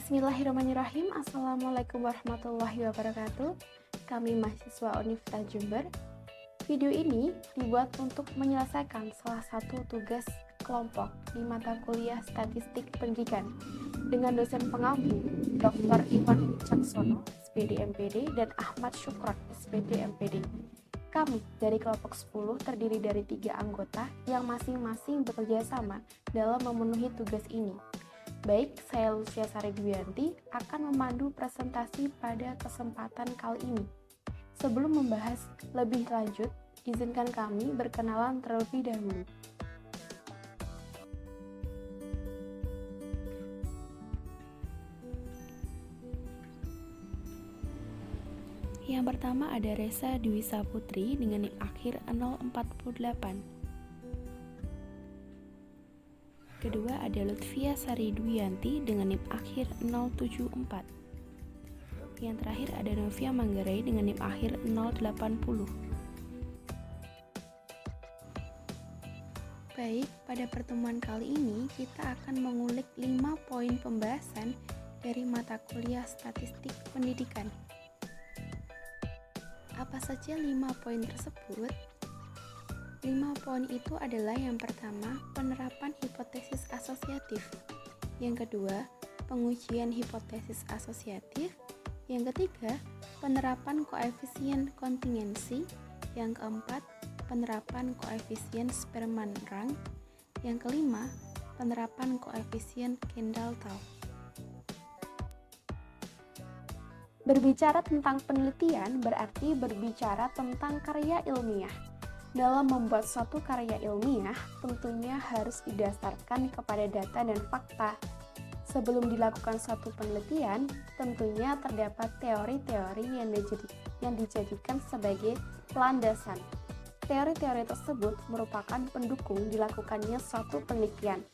Bismillahirrahmanirrahim. Assalamualaikum warahmatullahi wabarakatuh. Kami mahasiswa Universitas Jember. Video ini dibuat untuk menyelesaikan salah satu tugas kelompok di mata kuliah Statistik Pendidikan dengan dosen pengampu Dr. Iwan Wicaksono, SPD MPD, dan Ahmad Syukron, SPD MPD. Kami dari kelompok 10 terdiri dari 3 anggota yang masing-masing bekerja sama dalam memenuhi tugas ini. Baik, saya Lucia Sari Dwianti akan memandu presentasi pada kesempatan kali ini. Sebelum membahas lebih lanjut, izinkan kami berkenalan terlebih dahulu. Yang pertama ada Resa Dwi Saputri dengan NIM akhir 048. Kedua ada Lutfia Sari Dwianti dengan NIM akhir 074. Yang terakhir ada Novia Manggarai dengan NIM akhir 080. Baik, pada pertemuan kali ini kita akan mengulik 5 poin pembahasan dari mata kuliah Statistik Pendidikan. Apa saja 5 poin tersebut? 5 poin itu adalah yang pertama, penerapan hipotesis asosiatif. Yang kedua, pengujian hipotesis asosiatif. Yang ketiga, penerapan koefisien kontingensi. Yang keempat, penerapan koefisien Spearman-Rank. Yang kelima, penerapan koefisien Kendall-Taub. Berbicara tentang penelitian berarti berbicara tentang karya ilmiah. Dalam membuat suatu karya ilmiah, tentunya harus didasarkan kepada data dan fakta. Sebelum dilakukan suatu penelitian, tentunya terdapat teori-teori yang dijadikan sebagai landasan. Teori-teori tersebut merupakan pendukung dilakukannya suatu penelitian.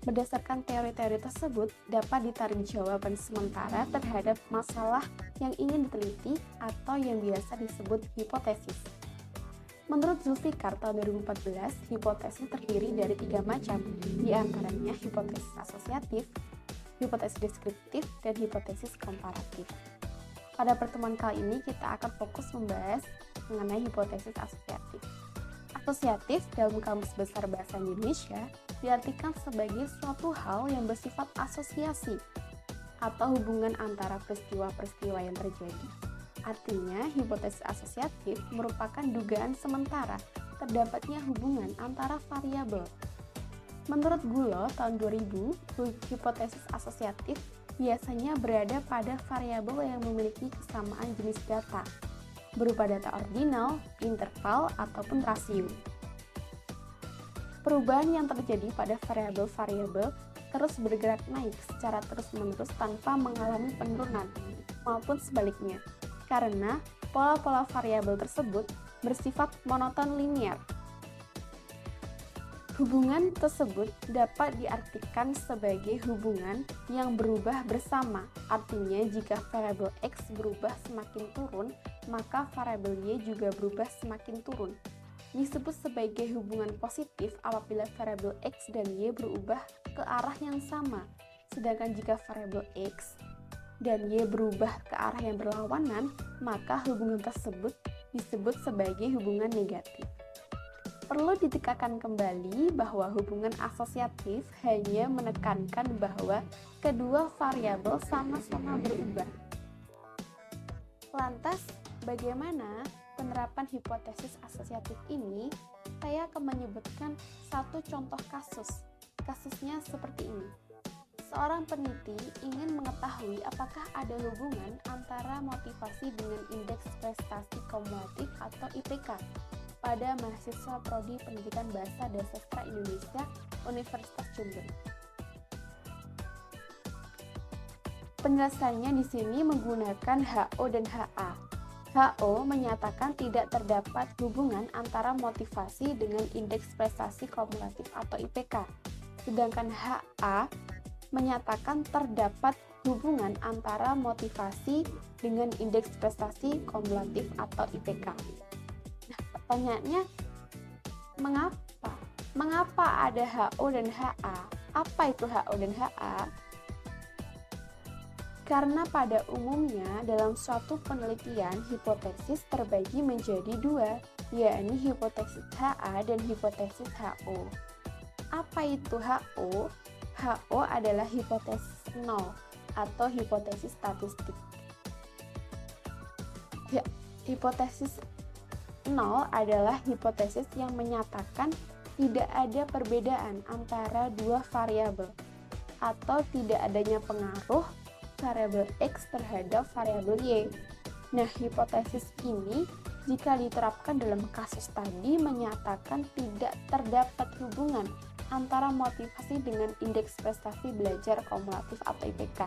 Berdasarkan teori-teori tersebut, dapat ditarik jawaban sementara terhadap masalah yang ingin diteliti atau yang biasa disebut hipotesis. Menurut Zulfikar tahun 2014, hipotesis terdiri dari 3 macam, di antaranya hipotesis asosiatif, hipotesis deskriptif, dan hipotesis komparatif. Pada pertemuan kali ini kita akan fokus membahas mengenai hipotesis asosiatif. Asosiatif dalam Kamus Besar Bahasa Indonesia diartikan sebagai suatu hal yang bersifat asosiasi atau hubungan antara peristiwa-peristiwa yang terjadi. Artinya, hipotesis asosiatif merupakan dugaan sementara terdapatnya hubungan antara variabel. Menurut Gulo tahun 2000, hipotesis asosiatif biasanya berada pada variabel yang memiliki kesamaan jenis data, berupa data ordinal, interval, ataupun rasio. Perubahan yang terjadi pada variabel-variabel terus bergerak naik secara terus-menerus tanpa mengalami penurunan, maupun sebaliknya, karena pola-pola variabel tersebut bersifat monoton linear. Hubungan tersebut dapat diartikan sebagai hubungan yang berubah bersama, artinya jika variabel X berubah semakin turun, maka variabel Y juga berubah semakin turun. Disebut sebagai hubungan positif apabila variabel X dan Y berubah ke arah yang sama, sedangkan jika variabel X dan Y berubah ke arah yang berlawanan, maka hubungan tersebut disebut sebagai hubungan negatif. Perlu ditekankan kembali bahwa hubungan asosiatif hanya menekankan bahwa kedua variabel sama-sama berubah. Lantas, bagaimana penerapan hipotesis asosiatif ini? Saya akan menyebutkan satu contoh kasus. Kasusnya seperti ini. Seorang peneliti ingin mengetahui apakah ada hubungan antara motivasi dengan indeks prestasi kumulatif atau IPK pada mahasiswa Prodi Pendidikan Bahasa dan Sastra Indonesia Universitas Jember. Penjelasannya di sini menggunakan HO dan HA. HO menyatakan tidak terdapat hubungan antara motivasi dengan indeks prestasi kumulatif atau IPK, sedangkan HA menyatakan terdapat hubungan antara motivasi dengan indeks prestasi kumulatif atau IPK. Nah, pertanyaannya, mengapa? Mengapa ada HO dan HA? Apa itu HO dan HA? Karena pada umumnya dalam suatu penelitian hipotesis terbagi menjadi dua, yakni hipotesis HA dan hipotesis HO. Apa itu HO? HO adalah hipotesis nol atau hipotesis statistik. Hipotesis nol adalah hipotesis yang menyatakan tidak ada perbedaan antara dua variabel atau tidak adanya pengaruh variabel X terhadap variabel Y. Nah, hipotesis ini jika diterapkan dalam kasus tadi menyatakan tidak terdapat hubungan antara motivasi dengan indeks prestasi belajar kumulatif atau IPK.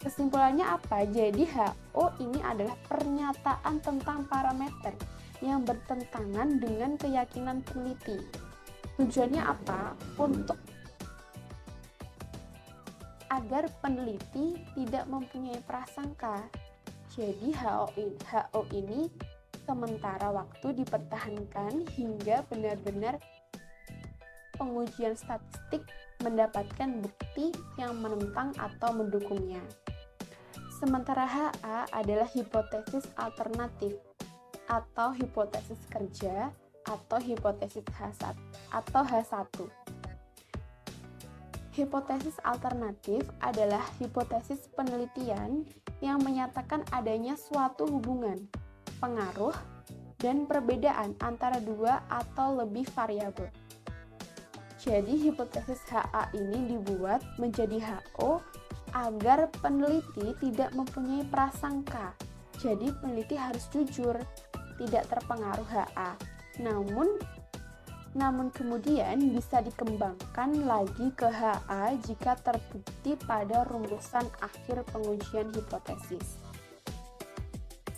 Kesimpulannya apa? Jadi HO ini adalah pernyataan tentang parameter yang bertentangan dengan keyakinan peneliti. Tujuannya apa? Untuk agar peneliti tidak mempunyai prasangka. Jadi HO ini sementara waktu dipertahankan hingga benar-benar pengujian statistik mendapatkan bukti yang menentang atau mendukungnya. Sementara HA adalah hipotesis alternatif atau hipotesis kerja atau hipotesis H1 atau H1. Hipotesis alternatif adalah hipotesis penelitian yang menyatakan adanya suatu hubungan, pengaruh, dan perbedaan antara dua atau lebih variabel. Jadi hipotesis HA ini dibuat menjadi HO agar peneliti tidak mempunyai prasangka. Jadi peneliti harus jujur, tidak terpengaruh HA. Namun kemudian bisa dikembangkan lagi ke HA jika terbukti pada rumusan akhir pengujian hipotesis.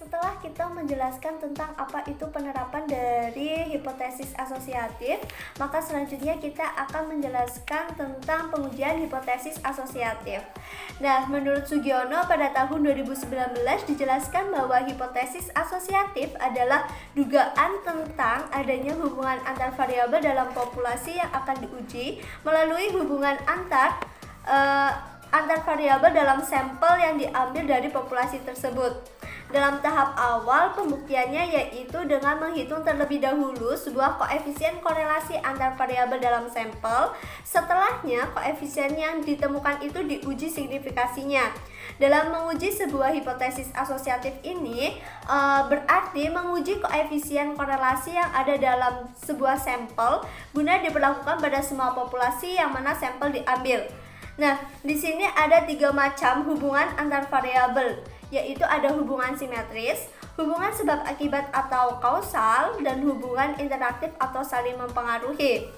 Setelah kita menjelaskan tentang apa itu penerapan dari hipotesis asosiatif, maka selanjutnya kita akan menjelaskan tentang pengujian hipotesis asosiatif. Nah, menurut Sugiono pada tahun 2019 dijelaskan bahwa hipotesis asosiatif adalah dugaan tentang adanya hubungan antar variabel dalam populasi yang akan diuji melalui hubungan antar variabel dalam sampel yang diambil dari populasi tersebut. Dalam tahap awal pembuktiannya yaitu dengan menghitung terlebih dahulu sebuah koefisien korelasi antar variabel dalam sampel. Setelahnya koefisien yang ditemukan itu diuji signifikasinya. Dalam menguji sebuah hipotesis asosiatif ini berarti menguji koefisien korelasi yang ada dalam sebuah sampel guna diberlakukan pada semua populasi yang mana sampel diambil. Nah, di sini ada 3 macam hubungan antar variabel, yaitu ada hubungan simetris, hubungan sebab akibat atau kausal, dan hubungan interaktif atau saling mempengaruhi.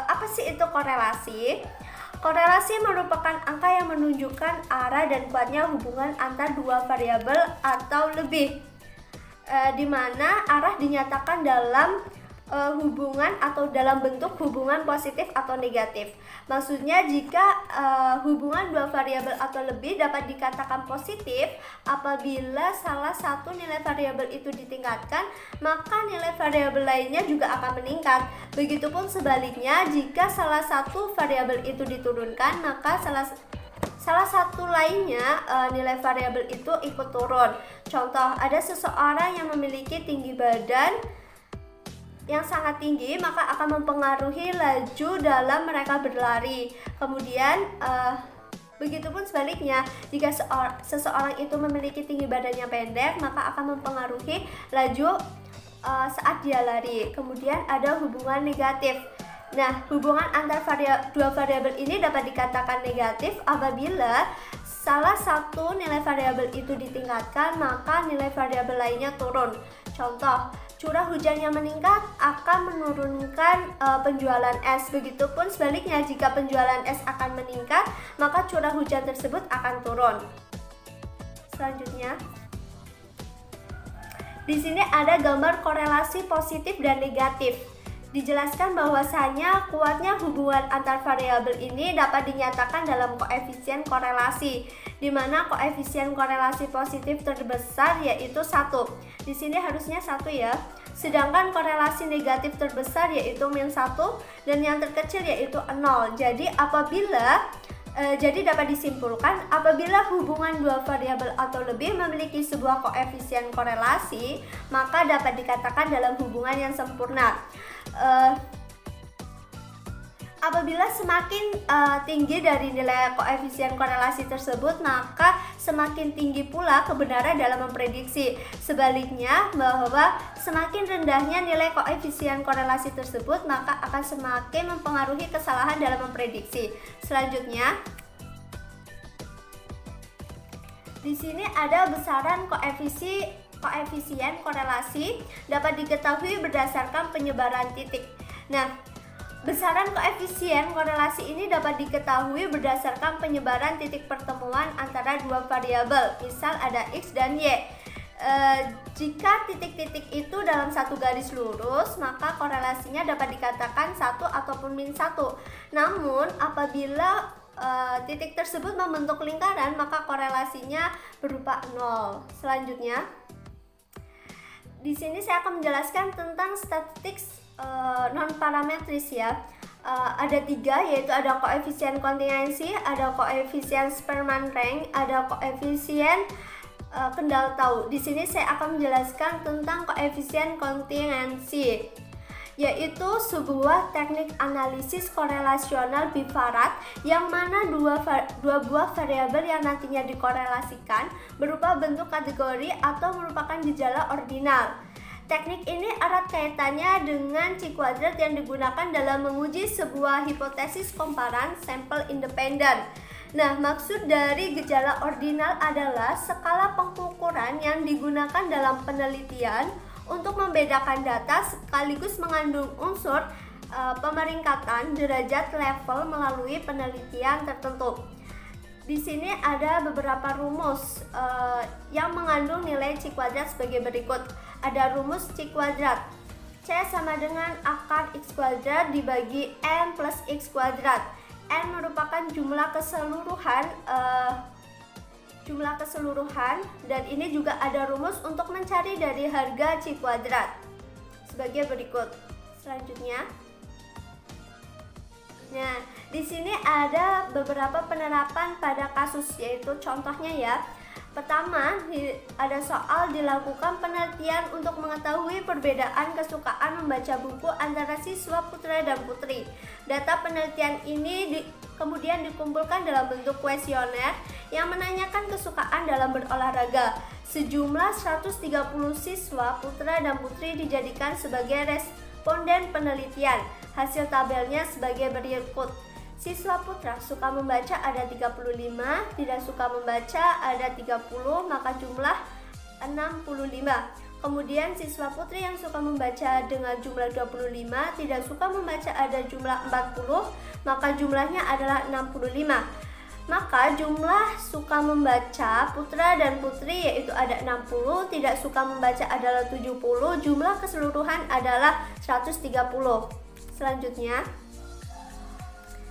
Apa sih itu korelasi? Korelasi merupakan angka yang menunjukkan arah dan kuatnya hubungan antar dua variabel atau lebih, di mana arah dinyatakan dalam hubungan atau dalam bentuk hubungan positif atau negatif. Maksudnya jika hubungan dua variabel atau lebih dapat dikatakan positif apabila salah satu nilai variabel itu ditingkatkan, maka nilai variabel lainnya juga akan meningkat. Begitupun sebaliknya, jika salah satu variabel itu diturunkan, maka salah satu lainnya nilai variabel itu ikut turun. Contoh, ada seseorang yang memiliki tinggi badan yang sangat tinggi, maka akan mempengaruhi laju dalam mereka berlari. Kemudian begitupun sebaliknya, jika seseorang itu memiliki tinggi badannya pendek, maka akan mempengaruhi laju saat dia lari. Kemudian ada hubungan negatif. Nah, hubungan antar dua variabel ini dapat dikatakan negatif apabila salah satu nilai variabel itu ditingkatkan, maka nilai variabel lainnya turun. Contoh, curah hujan yang meningkat akan menurunkan penjualan es. Begitupun sebaliknya, jika penjualan es akan meningkat, maka curah hujan tersebut akan turun. Selanjutnya, di sini ada gambar korelasi positif dan negatif. Dijelaskan bahwasanya kuatnya hubungan antar variabel ini dapat dinyatakan dalam koefisien korelasi, di mana koefisien korelasi positif terbesar yaitu 1. Di sini harusnya 1 ya. Sedangkan korelasi negatif terbesar yaitu -1 dan yang terkecil yaitu 0. Jadi apabila Jadi dapat disimpulkan apabila hubungan dua variabel atau lebih memiliki sebuah koefisien korelasi, maka dapat dikatakan dalam hubungan yang sempurna. Apabila semakin tinggi dari nilai koefisien korelasi tersebut, maka semakin tinggi pula kebenaran dalam memprediksi. Sebaliknya, bahwa semakin rendahnya nilai koefisien korelasi tersebut, maka akan semakin mempengaruhi kesalahan dalam memprediksi. Selanjutnya, di sini ada besaran koefisien korelasi dapat diketahui berdasarkan penyebaran titik. Nah, besaran koefisien korelasi ini dapat diketahui berdasarkan penyebaran titik pertemuan antara dua variabel, misal ada X dan Y. Jika titik-titik itu dalam satu garis lurus, maka korelasinya dapat dikatakan 1 ataupun -1. Namun, apabila titik tersebut membentuk lingkaran, maka korelasinya berupa 0. Selanjutnya, di sini saya akan menjelaskan tentang statistik non-parametris ya. Ada 3, yaitu ada koefisien kontingensi, ada koefisien Spearman rank, ada koefisien kendal tau. Di sini saya akan menjelaskan tentang koefisien kontingensi, yaitu sebuah teknik analisis korelasional bivarat yang mana dua buah variabel yang nantinya dikorelasikan berupa bentuk kategori atau merupakan gejala ordinal. Teknik ini erat kaitannya dengan C-kuadrat yang digunakan dalam menguji sebuah hipotesis komparan sampel independen. Nah, maksud dari gejala ordinal adalah skala pengukuran yang digunakan dalam penelitian untuk membedakan data sekaligus mengandung unsur pemeringkatan derajat level melalui penelitian tertentu. Di sini ada beberapa rumus yang mengandung nilai C-kuadrat sebagai berikut. Ada rumus C-kuadrat. C sama dengan akar X² dibagi N plus X². N merupakan jumlah keseluruhan dan ini juga ada rumus untuk mencari dari harga C-kuadrat sebagai berikut. Selanjutnya, nah, di sini ada beberapa penerapan pada kasus, yaitu contohnya ya. Pertama, ada soal dilakukan penelitian untuk mengetahui perbedaan kesukaan membaca buku antara siswa putra dan putri. Data penelitian ini kemudian dikumpulkan dalam bentuk kuesioner yang menanyakan kesukaan dalam berolahraga. Sejumlah 130 siswa putra dan putri dijadikan sebagai responden penelitian. Hasil tabelnya sebagai berikut. Siswa putra suka membaca ada 35, tidak suka membaca ada 30, maka jumlah 65. Kemudian siswa putri yang suka membaca dengan jumlah 25, tidak suka membaca ada jumlah 40, maka jumlahnya adalah 65. Maka jumlah suka membaca putra dan putri yaitu ada 60, tidak suka membaca adalah 70, jumlah keseluruhan adalah 130. Selanjutnya,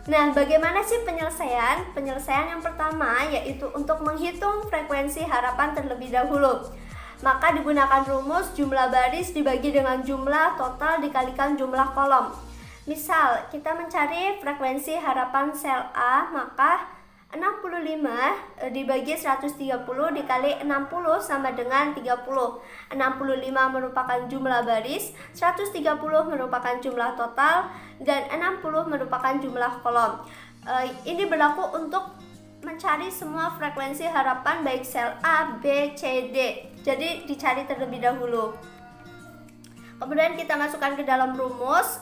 nah, bagaimana sih penyelesaian? Penyelesaian yang pertama yaitu untuk menghitung frekuensi harapan terlebih dahulu. Maka digunakan rumus jumlah baris dibagi dengan jumlah total dikalikan jumlah kolom. Misal, kita mencari frekuensi harapan sel A, maka 65 dibagi 130 dikali 60 sama dengan 30. 65 merupakan jumlah baris, 130 merupakan jumlah total, dan 60 merupakan jumlah kolom. Ini berlaku untuk mencari semua frekuensi harapan baik sel A, B, C, D. Jadi dicari terlebih dahulu. Kemudian kita masukkan ke dalam rumus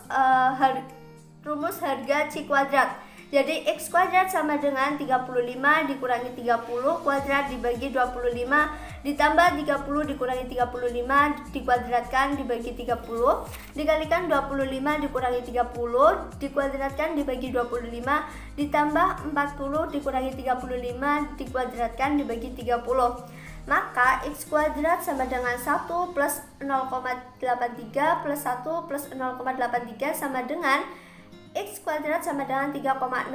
harga C-kuadrat. Jadi X² sama dengan 35 dikurangi 30 kuadrat dibagi 25 ditambah 30 dikurangi 35 dikuadratkan dibagi 30 dikalikan 25 dikurangi 30 dikuadratkan dibagi 25 ditambah 40 dikurangi 35 dikuadratkan dibagi 30. Maka X² sama dengan 1 plus 0,83 plus 1 plus 0,83 sama dengan X² sama dengan 3,66.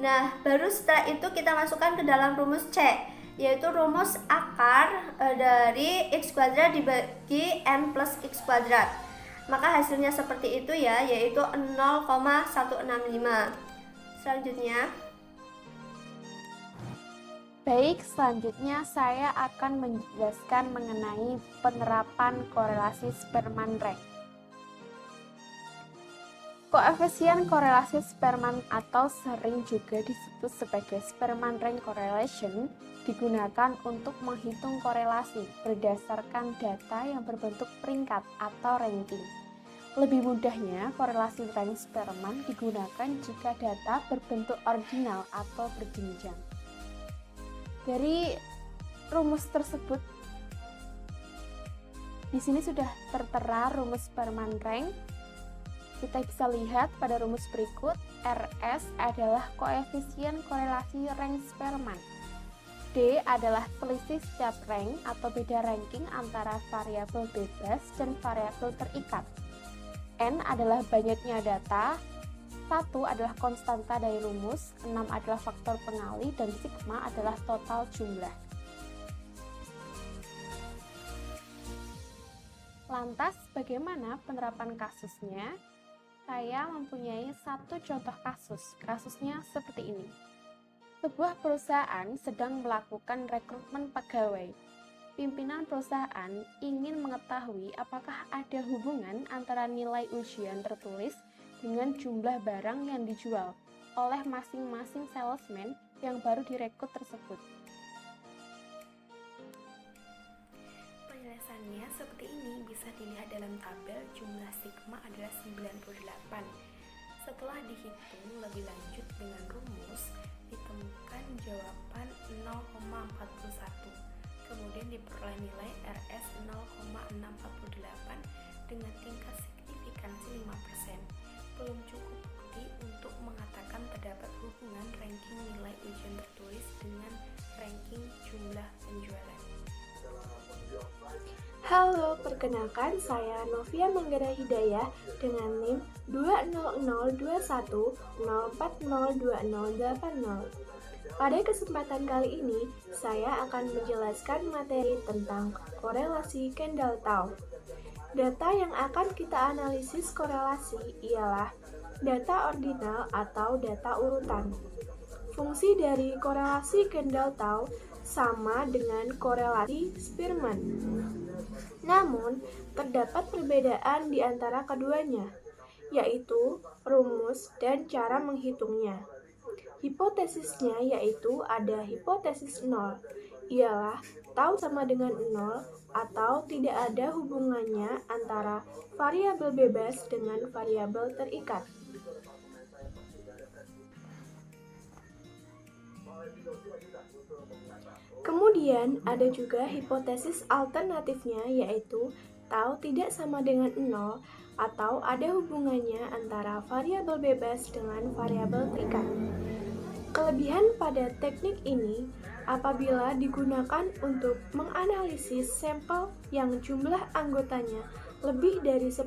Nah, baru setelah itu kita masukkan ke dalam rumus C, yaitu rumus akar dari X² dibagi N plus X². Maka hasilnya seperti itu ya, yaitu 0,165. Selanjutnya, Baik, selanjutnya saya akan menjelaskan mengenai penerapan korelasi Spearman rank. Koefisien korelasi Spearman atau sering juga disebut sebagai Spearman rank correlation digunakan untuk menghitung korelasi berdasarkan data yang berbentuk peringkat atau ranking. Lebih mudahnya, korelasi rank Spearman digunakan jika data berbentuk ordinal atau berjenjang. Dari rumus tersebut, di sini sudah tertera rumus Spearman rank. Kita bisa lihat pada rumus berikut, RS adalah koefisien korelasi rank Spearman. D adalah selisih setiap rank atau beda ranking antara variabel bebas dan variabel terikat. N adalah banyaknya data, 1 adalah konstanta dari rumus, 6 adalah faktor pengali, dan sigma adalah total jumlah. Lantas, bagaimana penerapan kasusnya? Saya mempunyai satu contoh kasus. Kasusnya seperti ini. Sebuah perusahaan sedang melakukan rekrutmen pegawai. Pimpinan perusahaan ingin mengetahui apakah ada hubungan antara nilai ujian tertulis dengan jumlah barang yang dijual oleh masing-masing salesman yang baru direkrut tersebut. Penjelasannya seperti ini, bisa dilihat dalam tabel. Jumlah sigma adalah 98. Setelah dihitung lebih lanjut dengan rumus, ditemukan jawaban 0,41. Kemudian diperoleh nilai RS 0,648 dengan tingkat signifikansi 5%. Belum cukup bukti untuk mengatakan terdapat hubungan ranking nilai ujian tertulis dengan ranking jumlah penjualan. Halo, perkenalkan saya Novia Manggara Hidayah dengan NIM 2002104020080. Pada kesempatan kali ini, saya akan menjelaskan materi tentang korelasi Kendall-Tau. Data yang akan kita analisis korelasi ialah data ordinal atau data urutan. Fungsi dari korelasi Kendall-Tau sama dengan korelasi Spearman. Namun, terdapat perbedaan di antara keduanya, yaitu rumus dan cara menghitungnya. Hipotesisnya yaitu ada hipotesis 0, ialah tau sama dengan 0 atau tidak ada hubungannya antara variabel bebas dengan variabel terikat. Kemudian ada juga hipotesis alternatifnya yaitu tau tidak sama dengan 0 atau ada hubungannya antara variabel bebas dengan variabel terikat. Kelebihan pada teknik ini apabila digunakan untuk menganalisis sampel yang jumlah anggotanya lebih dari 10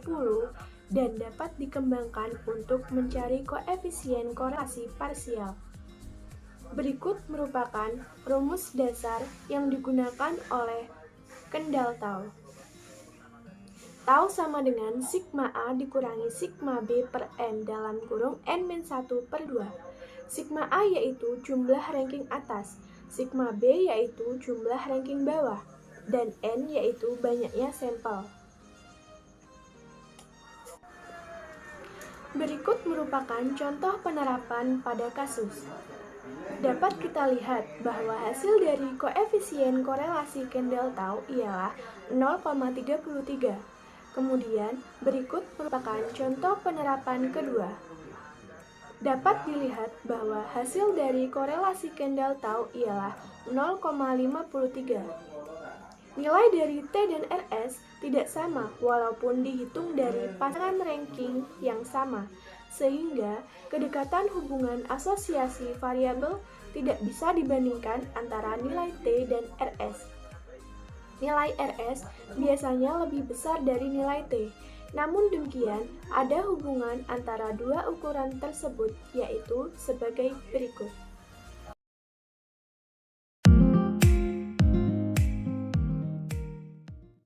dan dapat dikembangkan untuk mencari koefisien korelasi parsial. Berikut merupakan rumus dasar yang digunakan oleh Kendall-Tau. Tau sama dengan sigma A dikurangi sigma B per N dalam kurung N-1 per 2. Sigma A yaitu jumlah ranking atas, sigma B yaitu jumlah ranking bawah, dan N yaitu banyaknya sampel. Berikut merupakan contoh penerapan pada kasus. Dapat kita lihat bahwa hasil dari koefisien korelasi Kendall-Tau ialah 0,33. Kemudian, berikut merupakan contoh penerapan kedua. Dapat dilihat bahwa hasil dari korelasi Kendall-Tau ialah 0,53. Nilai dari T dan RS tidak sama walaupun dihitung dari pasangan ranking yang sama, sehingga kedekatan hubungan asosiasi variabel tidak bisa dibandingkan antara nilai T dan RS. Nilai RS biasanya lebih besar dari nilai T. Namun demikian, ada hubungan antara dua ukuran tersebut, yaitu sebagai berikut.